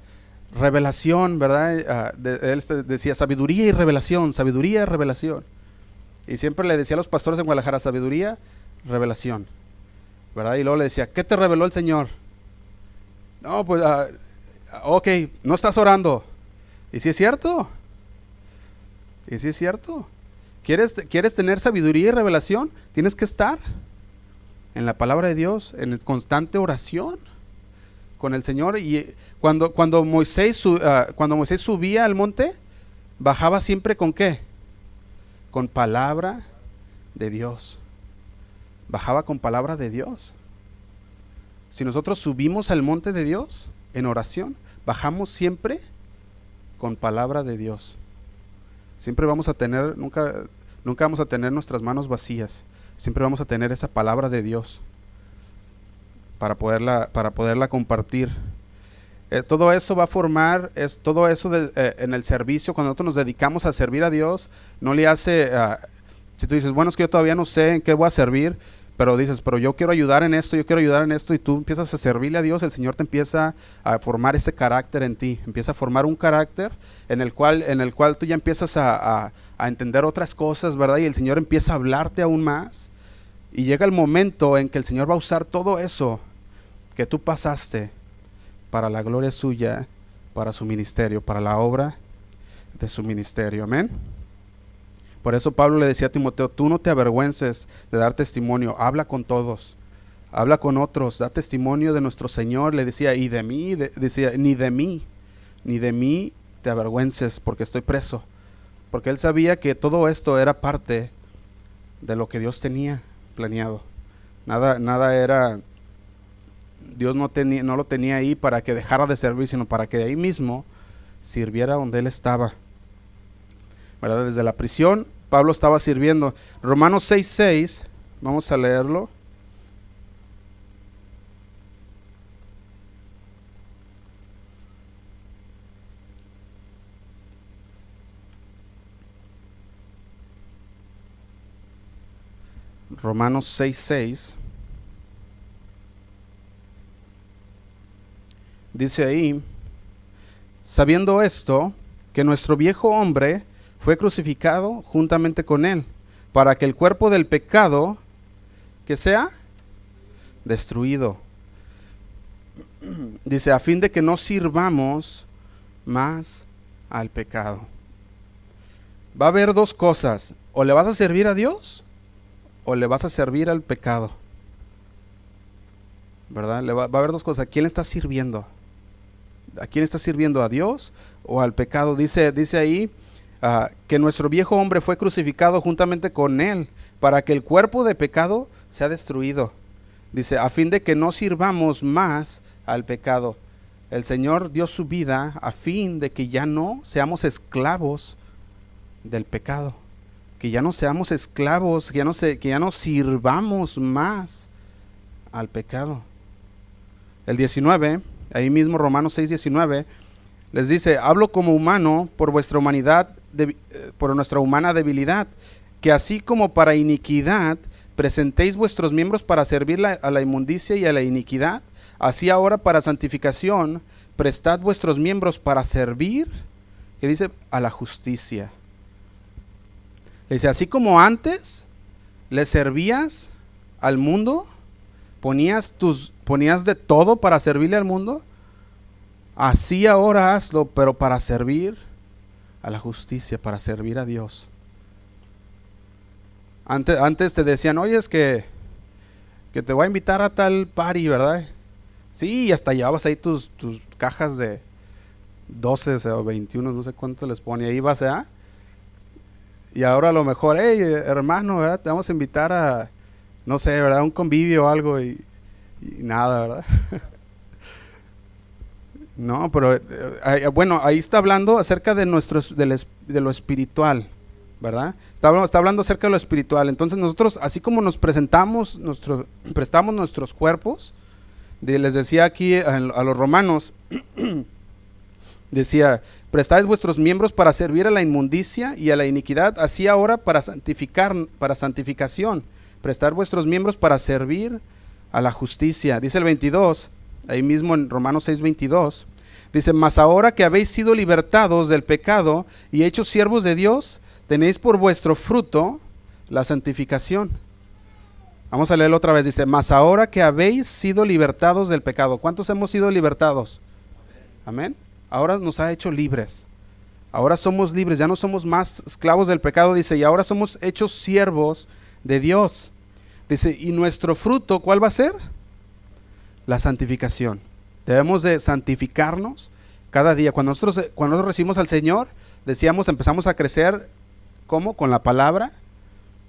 revelación, ¿verdad? Él decía sabiduría y revelación, sabiduría y revelación. Y siempre le decía a los pastores en Guadalajara, sabiduría, revelación, ¿verdad? Y luego le decía, ¿qué te reveló el Señor? No, pues, ok, no estás orando. ¿Y si es cierto? ¿Y si es cierto? ¿Quieres tener sabiduría y revelación? Tienes que estar en la palabra de Dios, en constante oración con el Señor. Y cuando Moisés subía al monte, bajaba siempre ¿con qué? Con palabra de Dios. Bajaba con palabra de Dios. Si nosotros subimos al monte de Dios en oración, bajamos siempre con palabra de Dios. Siempre vamos a tener, nunca vamos a tener nuestras manos vacías. Siempre vamos a tener esa palabra de Dios para poderla compartir. Todo eso va a formar, todo eso en el servicio, cuando nosotros nos dedicamos a servir a Dios, no le hace, si tú dices, bueno, es que yo todavía no sé en qué voy a servir, pero dices, pero yo quiero ayudar en esto, yo quiero ayudar en esto, y tú empiezas a servirle a Dios, el Señor te empieza a formar ese carácter en ti, empieza a formar un carácter en el cual tú ya empiezas a entender otras cosas, ¿verdad? Y el Señor empieza a hablarte aún más, y llega el momento en que el Señor va a usar todo eso que tú pasaste para la gloria suya, para su ministerio, para la obra de su ministerio, amén. Por eso Pablo le decía a Timoteo, tú no te avergüences de dar testimonio, habla con todos, habla con otros, da testimonio de nuestro Señor. Le decía, y de mí, decía, ni de mí te avergüences porque estoy preso. Porque él sabía que todo esto era parte de lo que Dios tenía planeado. Nada era, Dios no lo tenía ahí para que dejara de servir, sino para que ahí mismo sirviera donde él estaba, ¿verdad? Desde la prisión Pablo estaba sirviendo. Romanos 6:6, vamos a leerlo. Romanos 6:6 dice ahí, sabiendo esto, que nuestro viejo hombre fue crucificado juntamente con él, para que el cuerpo del pecado, que sea destruido. Dice, a fin de que no sirvamos más al pecado. Va a haber dos cosas, o le vas a servir a Dios, o le vas a servir al pecado, ¿verdad? Va a haber dos cosas. ¿A quién le estás sirviendo? ¿A quién está sirviendo? ¿A Dios o al pecado? Dice ahí que nuestro viejo hombre fue crucificado juntamente con él para que el cuerpo de pecado sea destruido. Dice, a fin de que no sirvamos más al pecado. El Señor dio su vida a fin de que ya no seamos esclavos del pecado. Que ya no seamos esclavos, que ya no sirvamos más al pecado. El 19, ahí mismo Romanos 6:19, les dice, hablo como humano por vuestra humanidad, por nuestra humana debilidad, que así como para iniquidad presentéis vuestros miembros para servir a la inmundicia y a la iniquidad, así ahora para santificación prestad vuestros miembros para servir, que dice, a la justicia. Le dice, así como antes le servías al mundo, ponías de todo para servirle al mundo, así ahora hazlo, pero para servir a la justicia, para servir a Dios. Antes te decían, oye, es que te voy a invitar a tal party, ¿verdad? Sí, y hasta llevabas ahí tus cajas de 12 o 21, no sé cuánto les pone, ahí vas, ¿eh? Y ahora a lo mejor, hey, hermano, ¿verdad? Te vamos a invitar a, no sé, ¿verdad? Un convivio o algo y nada, ¿verdad? No, pero bueno, ahí está hablando acerca de de lo espiritual, ¿verdad? Está hablando acerca de lo espiritual. Entonces nosotros, así como nos prestamos nuestros cuerpos, les decía aquí a los romanos, decía, prestáis vuestros miembros para servir a la inmundicia y a la iniquidad, así ahora para santificación, prestar vuestros miembros para servir a la justicia. Dice el 22, ahí mismo en Romanos 6:22, dice, mas ahora que habéis sido libertados del pecado y hechos siervos de Dios, tenéis por vuestro fruto la santificación. Vamos a leerlo otra vez, dice, mas ahora que habéis sido libertados del pecado. ¿Cuántos hemos sido libertados? Amén. Ahora nos ha hecho libres. Ahora somos libres, ya no somos más esclavos del pecado, dice, y ahora somos hechos siervos de Dios. Dice, y nuestro fruto, ¿cuál va a ser? La santificación. Debemos de santificarnos cada día. Cuando nosotros recibimos al Señor, empezamos a crecer, ¿cómo? Con la palabra.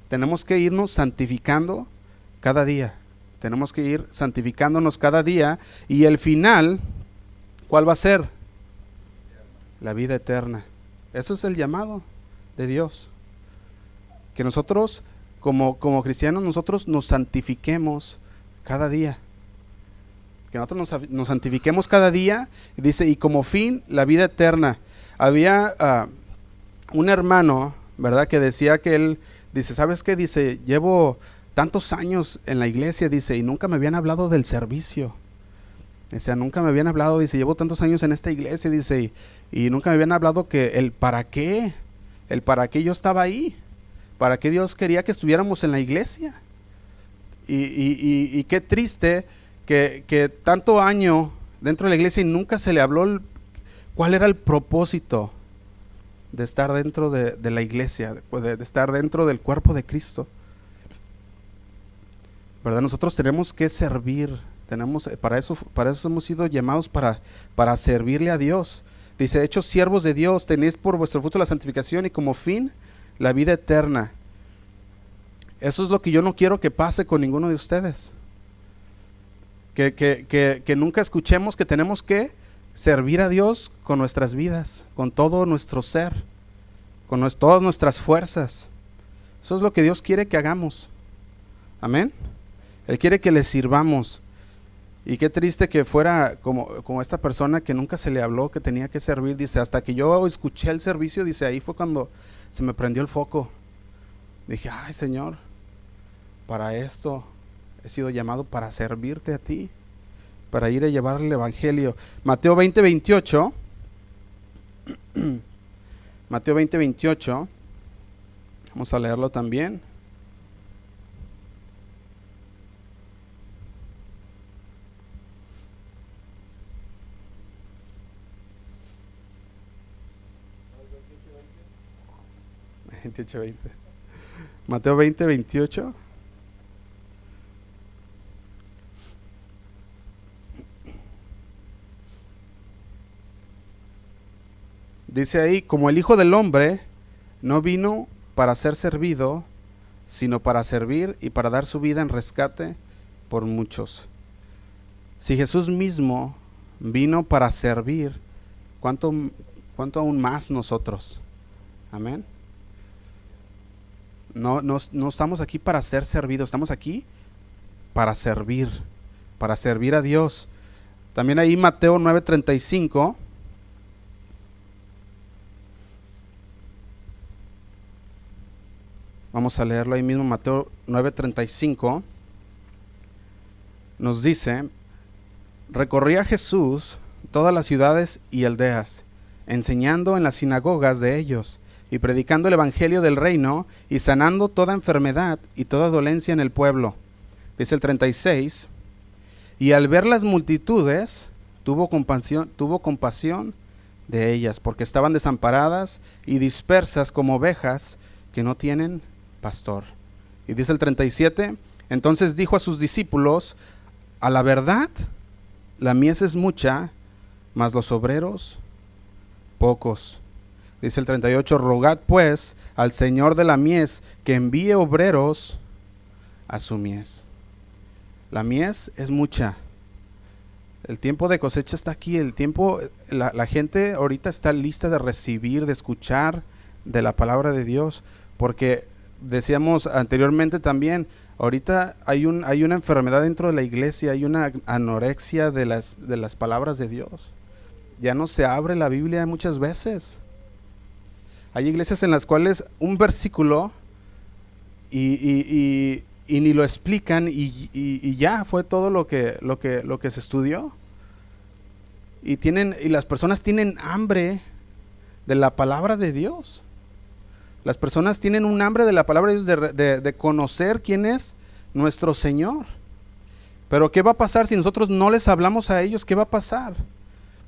Tenemos que irnos santificando cada día. Tenemos que ir santificándonos cada día. Y el final, ¿cuál va a ser? La vida eterna. Eso es el llamado de Dios. Que nosotros, como cristianos, nosotros nos santifiquemos cada día. que nosotros nos santifiquemos cada día. Y dice, y como fin, la vida eterna. Había un hermano, ¿verdad?, que decía que él, dice, ¿sabes qué? Dice, llevo tantos años en la iglesia, dice, y nunca me habían hablado del servicio. O sea, nunca me habían hablado, dice, llevo tantos años en esta iglesia, dice, y nunca me habían hablado que el para qué yo estaba ahí, para qué Dios quería que estuviéramos en la iglesia. Y qué triste que tanto año dentro de la iglesia y nunca se le habló cuál era el propósito de estar dentro de la iglesia, de estar dentro del cuerpo de Cristo. ¿Verdad? Nosotros tenemos que servir, para eso hemos sido llamados para servirle a Dios. Dice, hechos siervos de Dios, tenéis por vuestro fruto la santificación y como fin la vida eterna. Eso es lo que yo no quiero que pase con ninguno de ustedes. Que nunca escuchemos que tenemos que servir a Dios con nuestras vidas, con todo nuestro ser, con todas nuestras fuerzas. Eso es lo que Dios quiere que hagamos. Amén. Él quiere que le sirvamos. Y qué triste que fuera como esta persona que nunca se le habló que tenía que servir. Dice, hasta que yo escuché el servicio, dice, ahí fue cuando se me prendió el foco. Dije, ay Señor, para esto he sido llamado, para servirte a ti, para ir a llevar el evangelio. Mateo 20:28. Mateo 20:28. Vamos a leerlo también. Mateo 20:28. Dice ahí, como el Hijo del Hombre no vino para ser servido, sino para servir y para dar su vida en rescate por muchos. Si Jesús mismo vino para servir, ¿cuánto aún más nosotros? Amén. No estamos aquí para ser servidos, estamos aquí para servir a Dios. También ahí Mateo 9:35. Vamos a leerlo ahí mismo, Mateo 9:35. Nos dice, recorría Jesús todas las ciudades y aldeas, enseñando en las sinagogas de ellos, y predicando el evangelio del reino, y sanando toda enfermedad y toda dolencia en el pueblo. Dice el 36, y al ver las multitudes, tuvo compasión de ellas, porque estaban desamparadas y dispersas como ovejas que no tienen pastor. Y dice el 37, entonces dijo a sus discípulos, a la verdad, la mies es mucha, mas los obreros pocos. Dice el 38, rogad pues al Señor de la mies que envíe obreros a su mies. La mies es mucha. El tiempo de cosecha está aquí. La gente ahorita está lista de recibir, de escuchar de la palabra de Dios. Porque decíamos anteriormente también, ahorita hay una enfermedad dentro de la iglesia, hay una anorexia de las palabras de Dios. Ya no se abre la Biblia muchas veces. Hay iglesias en las cuales un versículo y ni lo explican y ya fue todo lo que se estudió. Y las personas tienen hambre de la palabra de Dios. Las personas tienen un hambre de la palabra de Dios, de conocer quién es nuestro Señor. Pero ¿qué va a pasar si nosotros no les hablamos a ellos? ¿Qué va a pasar?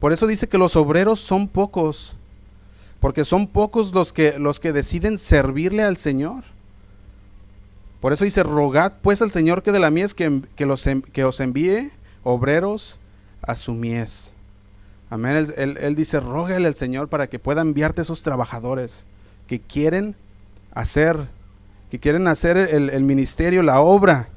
Por eso dice que los obreros son pocos. Porque son pocos los que deciden servirle al Señor. Por eso dice, rogad pues al Señor que de la mies que os envíe obreros a su mies. Amén. Él dice, rógale al Señor para que pueda enviarte esos trabajadores que quieren hacer el ministerio, la obra.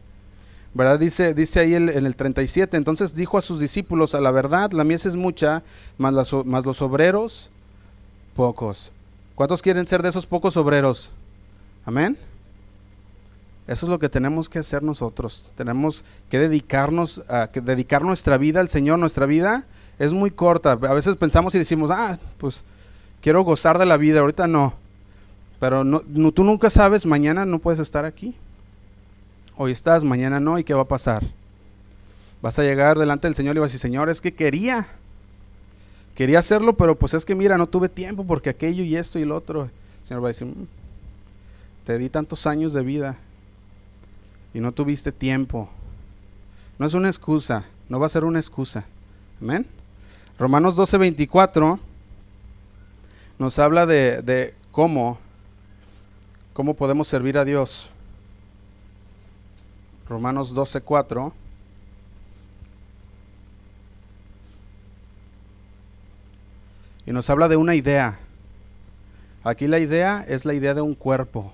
¿Verdad? Dice ahí en el 37, entonces dijo a sus discípulos, a la verdad, la mies es mucha, mas los obreros pocos. ¿Cuántos quieren ser de esos pocos obreros? Amén. Eso es lo que tenemos que hacer nosotros. Tenemos que dedicarnos que dedicar nuestra vida al Señor. Nuestra vida es muy corta. A veces pensamos y decimos, pues quiero gozar de la vida, ahorita no. Pero tú nunca sabes, mañana no puedes estar aquí. Hoy estás, mañana no, ¿y qué va a pasar? Vas a llegar delante del Señor y vas a decir, Señor, es que quería hacerlo, pero pues es que mira, no tuve tiempo porque aquello y esto y lo otro. El Señor va a decir, te di tantos años de vida y no tuviste tiempo. No es una excusa, no va a ser una excusa. Amén. Romanos 12:24 nos habla de cómo podemos servir a Dios. Romanos 12:4. Y nos habla de una idea. Aquí la idea es la idea de un cuerpo.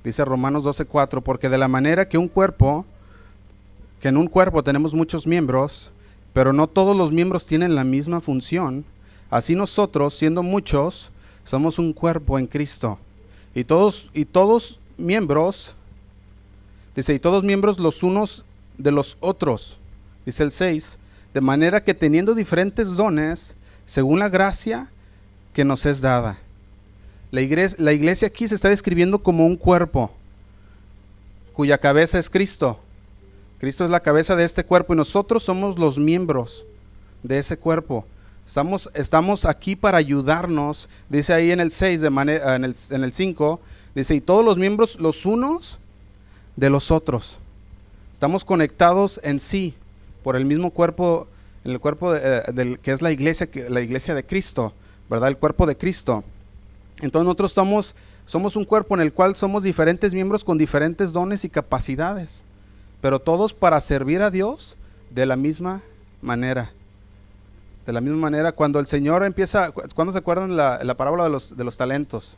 Dice Romanos 12:4, porque de la manera que en un cuerpo tenemos muchos miembros, pero no todos los miembros tienen la misma función, así nosotros, siendo muchos, somos un cuerpo en Cristo. Y todos miembros, dice, y todos miembros los unos de los otros. Dice el 6, de manera que teniendo diferentes dones, según la gracia que nos es dada. La iglesia aquí se está describiendo como un cuerpo, cuya cabeza es Cristo. Cristo es la cabeza de este cuerpo y nosotros somos los miembros de ese cuerpo. Estamos aquí para ayudarnos, dice ahí en el 6, en el 5, dice, y todos los miembros los unos de los otros. Estamos conectados en sí por el mismo cuerpo, en el cuerpo que es la iglesia de Cristo, ¿verdad? El cuerpo de Cristo. Entonces nosotros somos un cuerpo en el cual somos diferentes miembros con diferentes dones y capacidades, pero todos para servir a Dios de la misma manera. De la misma manera, cuando el Señor empieza, ¿cuándo se acuerdan la parábola de los talentos?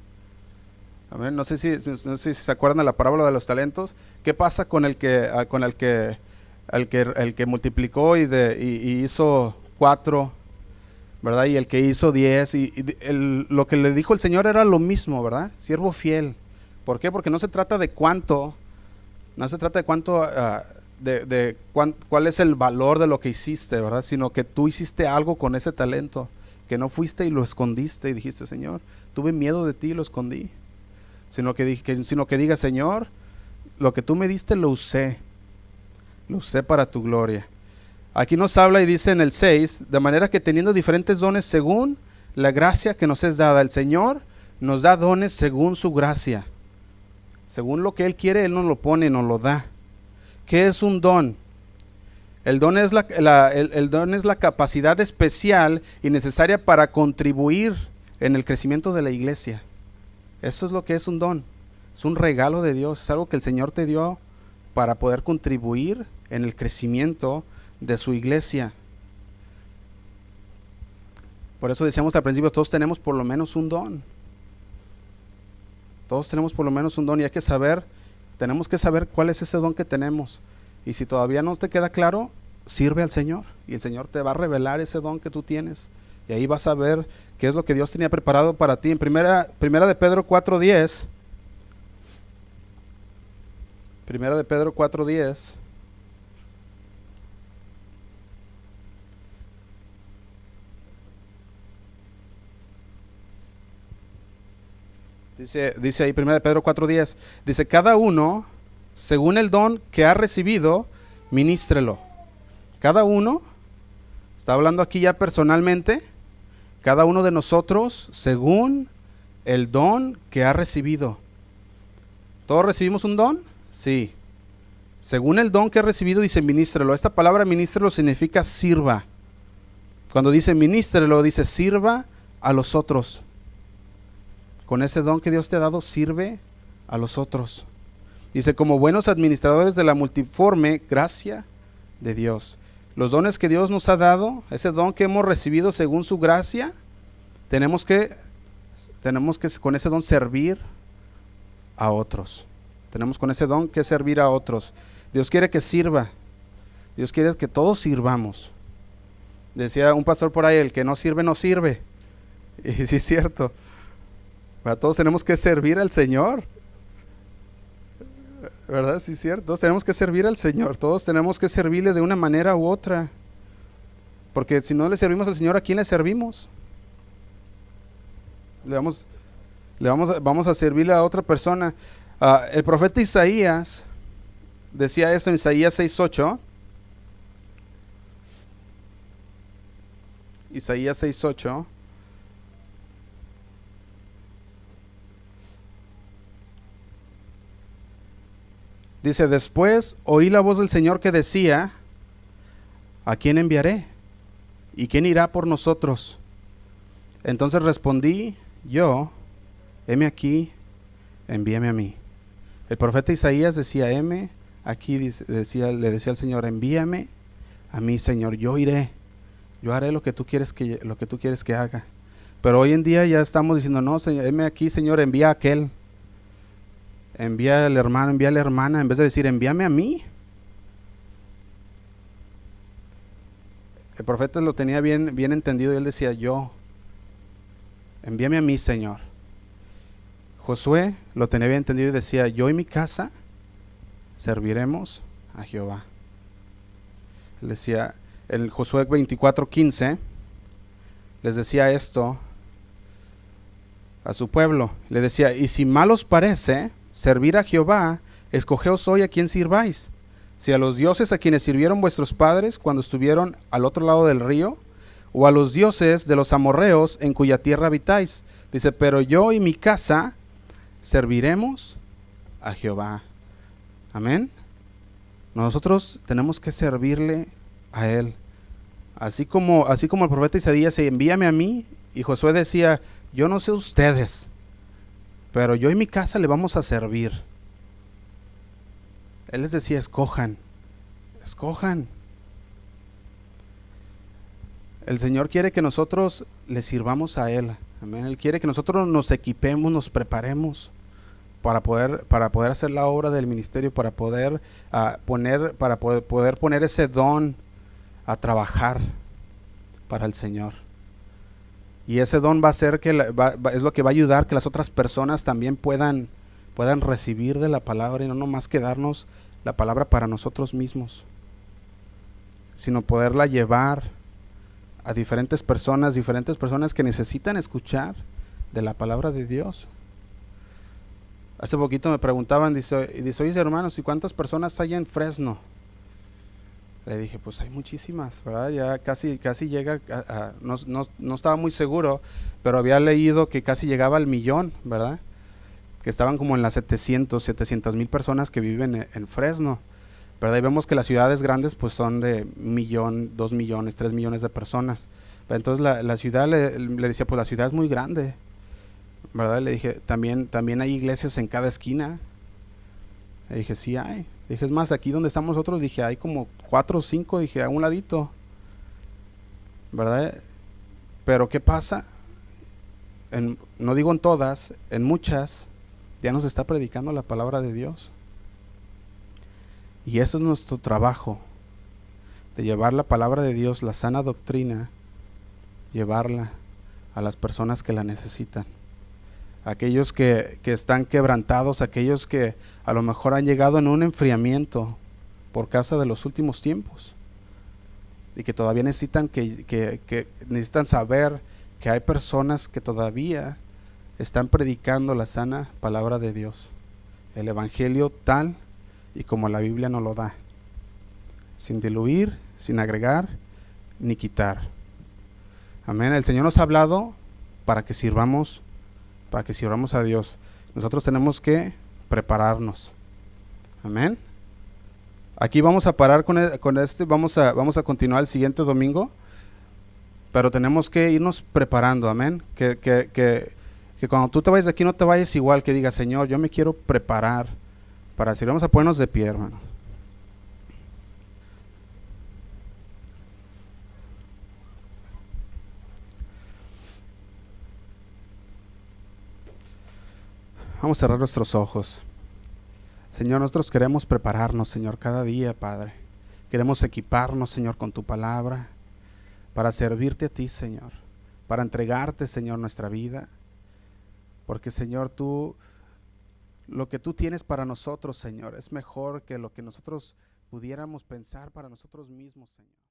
A ver, no sé si se acuerdan de la parábola de los talentos. ¿Qué pasa con el que multiplicó y hizo 4, ¿verdad? Y el que hizo 10, lo que le dijo el Señor era lo mismo, ¿verdad? Siervo fiel. ¿Por qué? Porque no se trata de cuánto, cuál es el valor de lo que hiciste, ¿verdad? Sino que tú hiciste algo con ese talento, que no fuiste y lo escondiste y dijiste, Señor, tuve miedo de ti y lo escondí. Sino que diga, Señor, lo que tú me diste lo usé para tu gloria. Aquí nos habla y dice en el 6, de manera que teniendo diferentes dones según la gracia que nos es dada. El Señor nos da dones según su gracia. Según lo que Él quiere, Él nos lo pone, nos lo da. ¿Qué es un don? El don es la capacidad especial y necesaria para contribuir en el crecimiento de la iglesia. Eso es lo que es un don. Es un regalo de Dios, es algo que el Señor te dio para poder contribuir en el crecimiento de su iglesia. Por eso decíamos al principio, todos tenemos por lo menos un don. Todos tenemos por lo menos un don y tenemos que saber cuál es ese don que tenemos. Y si todavía no te queda claro, sirve al Señor y el Señor te va a revelar ese don que tú tienes. Y ahí vas a ver qué es lo que Dios tenía preparado para ti. En primera de Pedro 4:10. Primera de Pedro 4:10. Dice ahí, 1 Pedro 4:10, dice, cada uno, según el don que ha recibido, ministrelo. Cada uno, está hablando aquí ya personalmente, cada uno de nosotros, según el don que ha recibido. ¿Todos recibimos un don? Sí. Según el don que ha recibido, dice, ministrelo. Esta palabra ministrelo significa sirva. Cuando dice ministrelo, dice sirva a los otros. Con ese don que Dios te ha dado, sirve a los otros. Dice, como buenos administradores de la multiforme gracia de Dios. Los dones que Dios nos ha dado, ese don que hemos recibido según su gracia, tenemos que con ese don servir a otros. Tenemos con ese don que servir a otros. Dios quiere que sirva. Dios quiere que todos sirvamos. Decía un pastor por ahí, el que no sirve, no sirve. Y sí es cierto. Todos tenemos que servir al Señor. ¿Verdad? Sí, cierto. Todos tenemos que servir al Señor. Todos tenemos que servirle de una manera u otra. Porque si no le servimos al Señor, ¿a quién le servimos? Vamos a servirle a otra persona. El profeta Isaías decía esto en Isaías 6:8. Isaías 6:8. Dice, después oí la voz del Señor que decía, ¿a quién enviaré? ¿Y quién irá por nosotros? Entonces respondí yo, heme aquí, envíame a mí. El profeta Isaías decía, heme aquí, le decía al Señor, envíame a mí, Señor, yo iré, yo haré lo que tú quieres que haga. Pero hoy en día ya estamos diciendo, no, Señor, heme aquí, Señor, envía a aquel. Envía al hermano, envía a la hermana, en vez de decir, envíame a mí. El profeta lo tenía bien entendido y él decía, yo, envíame a mí, Señor. Josué lo tenía bien entendido y decía, yo y mi casa serviremos a Jehová. Él decía, en Josué 24:15, les decía esto a su pueblo. Le decía, y si mal os parece servir a Jehová, escogeos hoy a quién sirváis. Si a los dioses a quienes sirvieron vuestros padres cuando estuvieron al otro lado del río, o a los dioses de los amorreos en cuya tierra habitáis. Dice, pero yo y mi casa serviremos a Jehová. Amén. Nosotros tenemos que servirle a Él. Así como el profeta Isaías decía, envíame a mí, y Josué decía, yo no sé ustedes, pero yo y mi casa le vamos a servir. Él les decía, escojan. El Señor quiere que nosotros le sirvamos a Él. Amén. Él quiere que nosotros nos equipemos, nos preparemos para poder hacer la obra del ministerio, para poder poner ese don a trabajar para el Señor. Y ese don va a ser es lo que va a ayudar que las otras personas también puedan recibir de la palabra y no nomás quedarnos la palabra para nosotros mismos, sino poderla llevar a diferentes personas que necesitan escuchar de la palabra de Dios. Hace poquito me preguntaban, dice, oye hermanos, ¿y cuántas personas hay en Fresno? Le dije, pues hay muchísimas, ¿verdad? Ya casi llega, no estaba muy seguro, pero había leído que casi llegaba al 1,000,000, ¿verdad? Que estaban como en las 700,000 personas que viven en Fresno, ¿verdad? Y vemos que las ciudades grandes pues son de 1,000,000, 2,000,000, 3,000,000 de personas. Pero entonces la ciudad, le decía, pues la ciudad es muy grande, ¿verdad? Le dije, también hay iglesias en cada esquina. Le dije, sí hay. Le dije, es más, aquí donde estamos nosotros, dije, hay como 4 o 5, dije, a un ladito, ¿verdad? Pero ¿qué pasa? No digo en todas, en muchas, ya nos está predicando la palabra de Dios. Y eso es nuestro trabajo, de llevar la palabra de Dios, la sana doctrina, llevarla a las personas que la necesitan. Aquellos que están quebrantados, aquellos que a lo mejor han llegado en un enfriamiento por causa de los últimos tiempos y que todavía necesitan necesitan saber que hay personas que todavía están predicando la sana palabra de Dios, el evangelio tal y como la Biblia nos lo da, sin diluir, sin agregar ni quitar. Amén. El Señor nos ha hablado para que sirvamos a Dios. Nosotros tenemos que prepararnos. Amén. Aquí vamos a parar con este, vamos a continuar el siguiente domingo, pero tenemos que irnos preparando. Amén. Que cuando tú te vayas de aquí no te vayas igual, que digas, Señor, yo me quiero preparar para servir. Vamos a ponernos de pie, hermano. Vamos a cerrar nuestros ojos. Señor, nosotros queremos prepararnos, Señor, cada día, Padre. Queremos equiparnos, Señor, con tu palabra para servirte a ti, Señor, para entregarte, Señor, nuestra vida. Porque, Señor, tú lo que tú tienes para nosotros, Señor, es mejor que lo que nosotros pudiéramos pensar para nosotros mismos, Señor.